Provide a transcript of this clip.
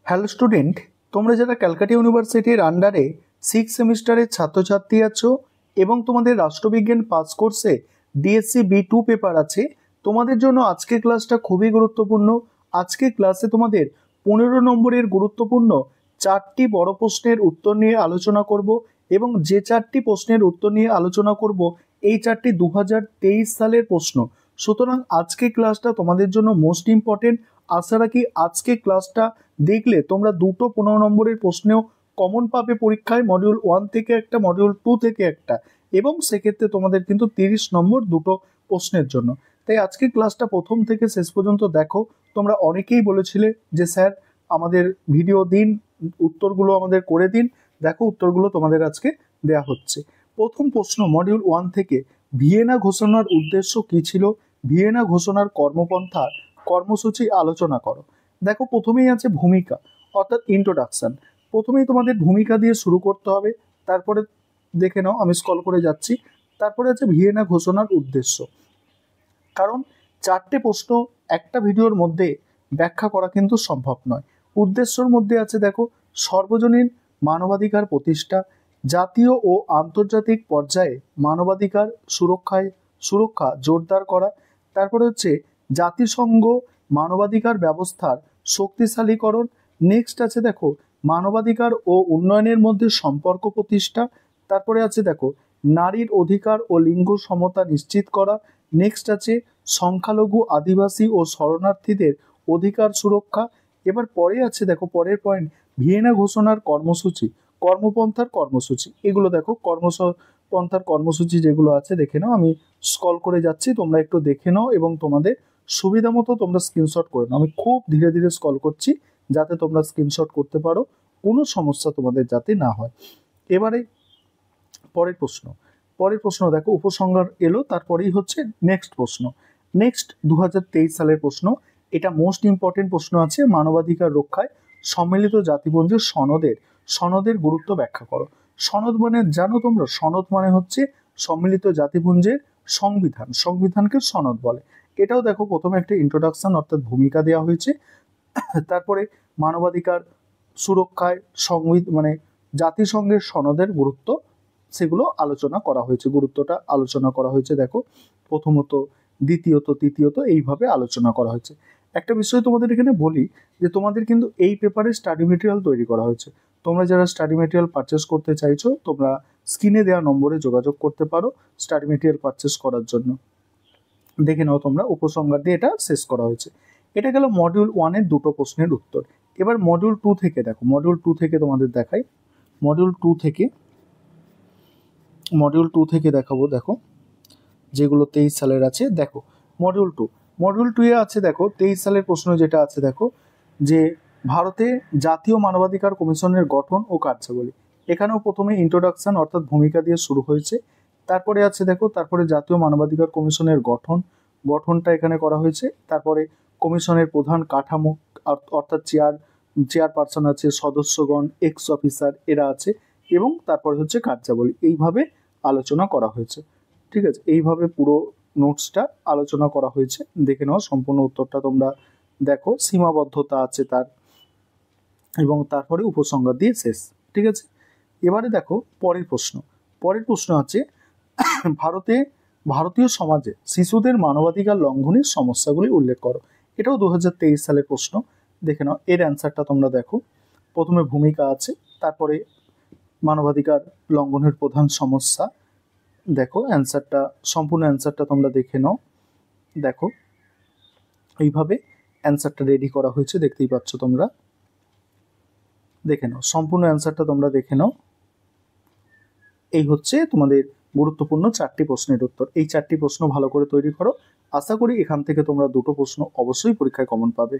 Hello student, তোমরা যারা ক্যালকাটা ইউনিভার্সিটির আন্ডারে 6 সেমিস্টারের ছাত্রছাত্রী আছো এবং তোমাদের রাষ্ট্রবিজ্ঞান পাস কোর্সে ডিএসসি B2 পেপার আছে, তোমাদের জন্য আজকের ক্লাসটা খুবই গুরুত্বপূর্ণ। আজকের ক্লাসে তোমাদের 15 নম্বরের গুরুত্বপূর্ণ 4টি বড় প্রশ্নের উত্তর নিয়ে আলোচনা করব এবং যে 4টি প্রশ্নের উত্তর নিয়ে আলোচনা করব এই 4টি 2023 সালের প্রশ্ন। সুতরাং আজকের ক্লাসটা তোমাদের জন্য মোস্ট ইম্পর্টেন্ট। আশা রাখি আজকে ক্লাসটা দেখলে তোমরা দুটো 15 নম্বরের প্রশ্নেও কমন পাবে পরীক্ষায়, মডিউল 1 থেকে একটা, মডিউল 2 থেকে একটা, এবং সেক্ষেত্রে তোমাদের কিন্তু 30 নম্বর দুটো প্রশ্নের জন্য। তাই আজকের ক্লাসটা প্রথম থেকে শেষ পর্যন্ত দেখো। তোমরা অনেকেই বলেছিলে যে স্যার আমাদের ভিডিও দিন, উত্তরগুলো আমাদের করে দিন। দেখো উত্তরগুলো তোমাদের আজকে দেয়া হচ্ছে। প্রথম প্রশ্ন মডিউল 1 থেকে, ভিয়েনা ঘোষণার উদ্দেশ্য কী ছিল? ভিয়েনা ঘোষণার কর্মপন্থা কর্মসূচি আলোচনা করো। দেখো প্রথমেই আছে ভূমিকা অর্থাৎ ইন্ট্রোডাকশন। প্রথমেই তোমাদের ভূমিকা দিয়ে শুরু করতে হবে, তারপরে দেখে নাও, আমি স্ক্রল করে যাচ্ছি। তারপরে আছে ভিয়েনা ঘোষণার উদ্দেশ্য। কারণ 4টে প্রশ্ন একটা ভিডিওর মধ্যে ব্যাখ্যা করা কিন্তু সম্ভব নয়। উদ্দেশ্যর মধ্যে আছে দেখো সর্বজনীন মানবাধিকার প্রতিষ্ঠা, জাতীয় ও আন্তর্জাতিক পর্যায়ে মানবাধিকার সুরক্ষা জোরদার করা। তারপরে হচ্ছে জাতিসংঘ মানবাধিকার ব্যবস্থার শক্তিশালীকরণ। নেক্সট আছে দেখো মানবাধিকার ও উন্নয়নের মধ্যে সম্পর্ক প্রতিষ্ঠা। তারপরে আছে দেখো নারীর অধিকার ও লিঙ্গ সমতা নিশ্চিত করা। নেক্সট আছে সংখ্যালঘু, আদিবাসী ও শরণার্থীদের অধিকার সুরক্ষা। এবার পরে আছে দেখো পরের পয়েন্ট, ভিয়েনা ঘোষণার কর্মসূচি, কর্মপন্থার কর্মসূচি। এগুলো দেখো কর্মপন্থার কর্মসূচি যেগুলো আছে দেখে নাও, আমি স্ক্রল করে যাচ্ছি, তোমরা একটু দেখে নাও এবং তোমাদের সুবিধা মতো তোমরা স্ক্রিনশট করে নাও। আমি খুব ধীরে ধীরে স্ক্রল করছি যাতে তোমরা স্ক্রিনশট করতে পারো, কোনো সমস্যা তোমাদের যাতে না হয়। এবারে পরের প্রশ্ন দেখো উপসংহার এলো, তারপরেই হচ্ছে নেক্সট প্রশ্ন। নেক্সট 2023 সালের প্রশ্ন, এটা মোস্ট ইম্পর্টেন্ট প্রশ্ন আছে, মানবাধিকার রক্ষায় সম্মিলিত জাতিপুঞ্জের সনদের গুরুত্ব ব্যাখ্যা করো। সনদ মানে জানো তোমরা, সনদ মানে হচ্ছে সম্মিলিত জাতিপুঞ্জের সংবিধানকে সনদ বলে। এটাও দেখো প্রথমে একটা ইন্ট্রোডাকশন অর্থাৎ ভূমিকা দেওয়া হয়েছে। তারপরে মানবাধিকার সুরক্ষায় জাতিসংঘের সনদের গুরুত্ব, সেগুলো আলোচনা করা হয়েছে, গুরুত্বটা আলোচনা করা হয়েছে। দেখো প্রথমত, দ্বিতীয়ত, তৃতীয়ত, এইভাবে আলোচনা করা হয়েছে। একটা বিষয় তোমাদের এখানে বলি যে তোমাদের কিন্তু এই পেপারে স্টাডি মেটেরিয়াল তৈরি করা হয়েছে। তোমরা যারা স্টাডি মেটেরিয়াল পারচেস করতে চাইছো তোমরা স্ক্রিনে দেওয়া নম্বরে যোগাযোগ করতে পারো স্টাডি মেটেরিয়াল পারচেস করার জন্য। দেখে নাও তোমরা, উপসংহার দিয়ে এটা শেষ করা হয়েছে। এটা গেল মডিউল 1-এর দুটো প্রশ্নের উত্তর। এবার মডিউল 2 থেকে দেখো, মডিউল 2 থেকে তোমাদের দেখাই। মডিউল 2 থেকে দেখাবো, দেখো যেগুলো 23 সালের আছে। দেখো মডিউল 2 এ আছে দেখো 23 সালের প্রশ্ন যেটা আছে দেখো, যে ভারতে জাতীয় মানবাধিকার কমিশনের গঠন ও কার্যাবলী। এখানেও প্রথমে ইন্ট্রোডাকশন অর্থাৎ ভূমিকা দিয়ে শুরু হয়েছে। তারপরে আছে দেখো, তারপরে জাতীয় মানবাধিকার কমিশনের গঠনটা এখানে করা হয়েছে। তারপরে কমিশনের প্রধান কাঠামো অর্থাৎ চেয়ারপারসন আছে, সদস্যগণ, এক্স অফিসার এরা আছে, এবং তারপরে হচ্ছে কার্যাবলী। এইভাবে আলোচনা করা হয়েছে। ঠিক আছে, এইভাবে পুরো নোটসটা আলোচনা করা হয়েছে। দেখে নাও সম্পূর্ণ উত্তরটা তোমরা দেখো, সীমাবদ্ধতা আছে তার, এবং তারপরে উপসংহার দিয়ে শেষ। ঠিক আছে, এবারে দেখো পরের প্রশ্ন আছে ভারতীয় সমাজে শিশুদের মানবাধিকার লঙ্ঘনের সমস্যাগুলি উল্লেখ করো। এটাও 2023 সালের প্রশ্ন। দেখে নাও এর অ্যান্সারটা তোমরা দেখো। প্রথমে ভূমিকা আছে, তারপরে মানবাধিকার লঙ্ঘনের প্রধান সমস্যা। দেখো অ্যান্সারটা, সম্পূর্ণ অ্যান্সারটা তোমরা দেখে নাও। দেখো এইভাবে অ্যান্সারটা রেডি করা হয়েছে, দেখতেই পাচ্ছ তোমরা। দেখে নাও সম্পূর্ণ অ্যান্সারটা তোমরা দেখে নাও। এই হচ্ছে তোমাদের গুরুত্বপূর্ণ 4টি প্রশ্নের উত্তর। এই 4টি প্রশ্ন ভালো করে তৈরি করো। আশা করি এখান থেকে তোমরা দুটো প্রশ্ন অবশ্যই পরীক্ষায় কমন পাবে।